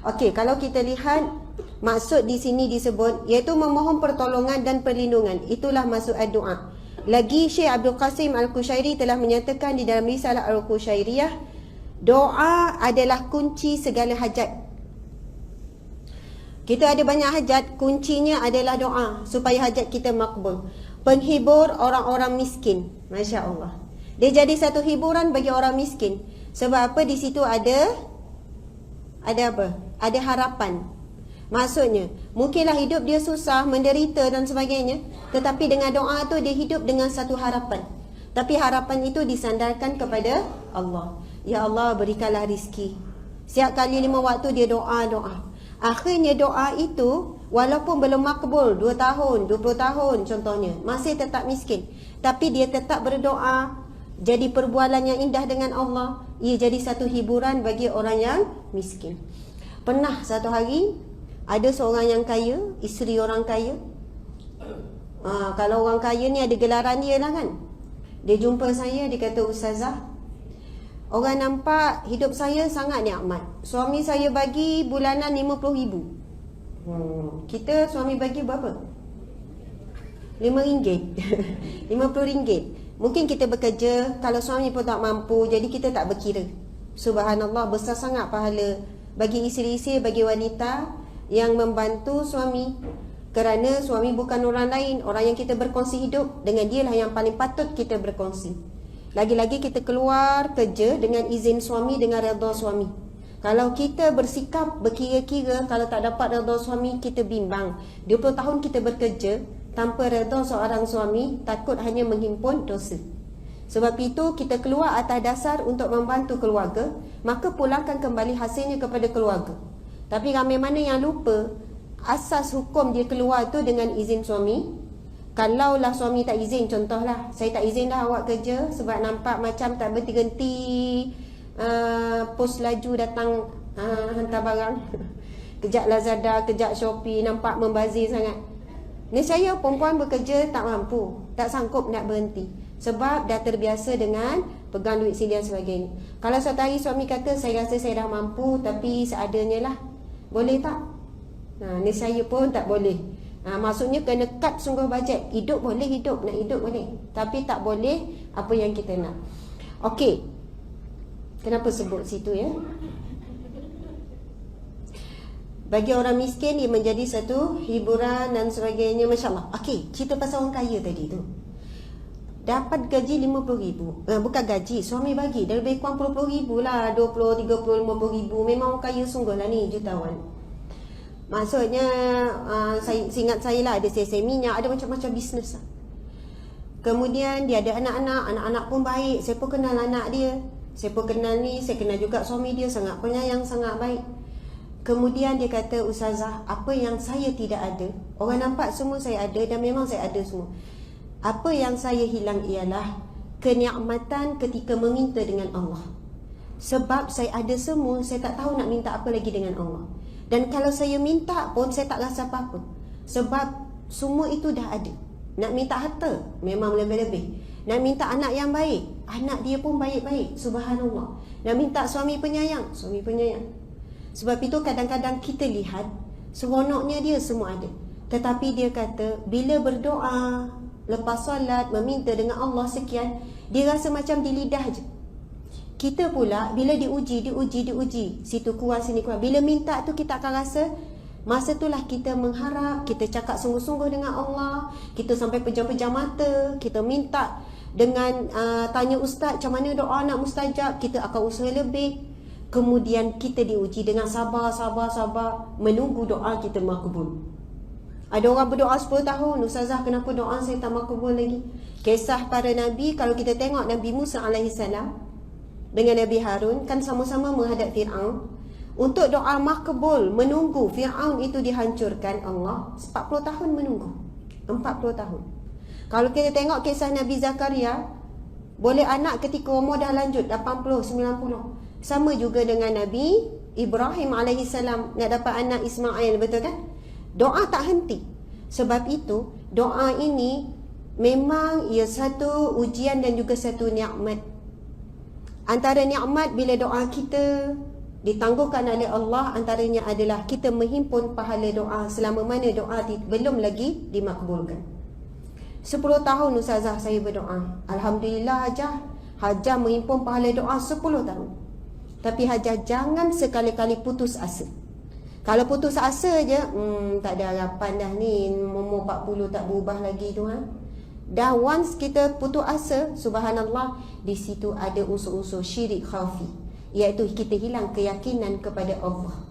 Okey, kalau kita lihat maksud di sini disebut iaitu memohon pertolongan dan perlindungan. Itulah maksud doa. Lagi Syekh Abdul Qasim Al-Qushairi telah menyatakan di dalam Risalah Al-Qushairiyah, doa adalah kunci segala hajat. Kita ada banyak hajat, kuncinya adalah doa supaya hajat kita makbul. Penghibur orang-orang miskin. Masya Allah. Dia jadi satu hiburan bagi orang miskin. Sebab apa? Di situ ada apa? Ada harapan. Maksudnya, mungkinlah hidup dia susah, menderita dan sebagainya, tetapi dengan doa tu dia hidup dengan satu harapan. Tapi harapan itu disandarkan kepada Allah. Ya Allah, berikanlah rizki. Setiap kali 5 waktu dia doa. Akhirnya doa itu walaupun belum makbul 2 tahun, 20 tahun contohnya, masih tetap miskin, tapi dia tetap berdoa. Jadi perbualan yang indah dengan Allah, ia jadi satu hiburan bagi orang yang miskin. Pernah satu hari ada seorang yang kaya, isteri orang kaya. Kalau orang kaya ni ada gelaran dia lah kan. Dia jumpa saya, dia kata, "Ustazah, orang nampak hidup saya sangat nikmat. Suami saya bagi bulanan 50,000. Kita suami bagi berapa? RM5. RM50. Mungkin kita bekerja, kalau suami pun tak mampu, jadi kita tak berkira. Subhanallah, besar sangat pahala bagi isteri-isteri, bagi wanita yang membantu suami. Kerana suami bukan orang lain, orang yang kita berkongsi hidup dengan dia lah yang paling patut kita berkongsi. Lagi-lagi kita keluar kerja dengan izin suami, dengan redha suami. Kalau kita bersikap berkira-kira, kalau tak dapat redha suami, kita bimbang. 20 tahun kita bekerja tanpa redha seorang suami, takut hanya menghimpun dosa. Sebab itu kita keluar atas dasar untuk membantu keluarga, maka pulangkan kembali hasilnya kepada keluarga. Tapi ramai mana yang lupa asas hukum dia keluar tu dengan izin suami. Kalaulah suami tak izin, contohlah, saya tak izin dah awak kerja sebab nampak macam tak berhenti pos laju datang hantar barang. Kejap Lazada, kejap Shopee, nampak membazir sangat. Nescaya perempuan bekerja tak mampu, tak sanggup nak berhenti. Sebab dah terbiasa dengan pegang duit sini dan sebagainya. Kalau suatu hari suami kata, saya rasa saya dah mampu tapi seadanya lah, boleh tak? Nescaya pun tak boleh. Maksudnya kena cut sungguh bajet. Hidup boleh hidup, nak hidup boleh, tapi tak boleh apa yang kita nak. Okey, kenapa sebut situ ya? Bagi orang miskin dia menjadi satu hiburan dan sebagainya. Masya Allah. Okey, cerita pasal orang kaya tadi tu. Dapat gaji 50,000. Bukan gaji, suami bagi. Dah lebih kurang 40,000 lah. 20, 30, 50,000. Memang orang kaya sungguh lah ni, jutawan. Maksudnya ingat saya lah, ada CSI minyak, ada macam-macam bisnes lah. Kemudian dia ada anak-anak pun baik. Saya pun kenal anak dia, saya pun kenal ni, saya kenal juga suami dia, sangat penyayang, sangat baik. Kemudian dia kata, "Ustazah, apa yang saya tidak ada, orang nampak semua saya ada, dan memang saya ada semua. Apa yang saya hilang ialah kenikmatan ketika meminta dengan Allah. Sebab saya ada semua, saya tak tahu nak minta apa lagi dengan Allah. Dan kalau saya minta pun saya tak rasa apa-apa. Sebab semua itu dah ada. Nak minta harta, memang lebih-lebih. Nak minta anak yang baik, anak dia pun baik-baik, subhanallah. Nak minta suami penyayang, suami penyayang. Sebab itu kadang-kadang kita lihat seronoknya dia semua ada. Tetapi dia kata, bila berdoa, lepas solat, meminta dengan Allah sekian, dia rasa macam di lidah je. Kita pula bila diuji, situ kurang, sini kurang. Bila minta tu kita akan rasa, masa itulah kita mengharap, kita cakap sungguh-sungguh dengan Allah, kita sampai pejam-pejam mata, kita minta dengan tanya ustaz macam mana doa nak mustajab, kita akan usaha lebih. Kemudian kita diuji dengan sabar, menunggu doa kita makbul. Ada orang berdoa 10 tahun, "Ustazah, kenapa doa saya tak makbul lagi?" Kisah para Nabi, kalau kita tengok Nabi Musa alaihissalam dengan Nabi Harun, kan sama-sama menghadap Fir'aun. Untuk doa makbul, menunggu Fir'aun itu dihancurkan, Allah 40 tahun menunggu. 40 tahun. Kalau kita tengok kisah Nabi Zakaria, boleh anak ketika umur dah lanjut 80, 90. Sama juga dengan Nabi Ibrahim alaihissalam, nak dapat anak Ismail, betul kan? Doa tak henti. Sebab itu doa ini memang ia satu ujian dan juga satu nikmat. Antara nikmat bila doa kita ditangguhkan oleh Allah. Antaranya adalah kita menghimpun pahala doa selama mana doa belum lagi dimakbulkan. 10 tahun Ustazah saya berdoa, Alhamdulillah Hajah menghimpun pahala doa 10 tahun. Tapi Hajah jangan sekali-kali putus asa. Kalau putus asa je, tak ada harapan dah ni, umur 40 tak berubah lagi tu Dah once kita putus asa, subhanallah, di situ ada unsur-unsur syirik khafi, iaitu kita hilang keyakinan kepada Allah.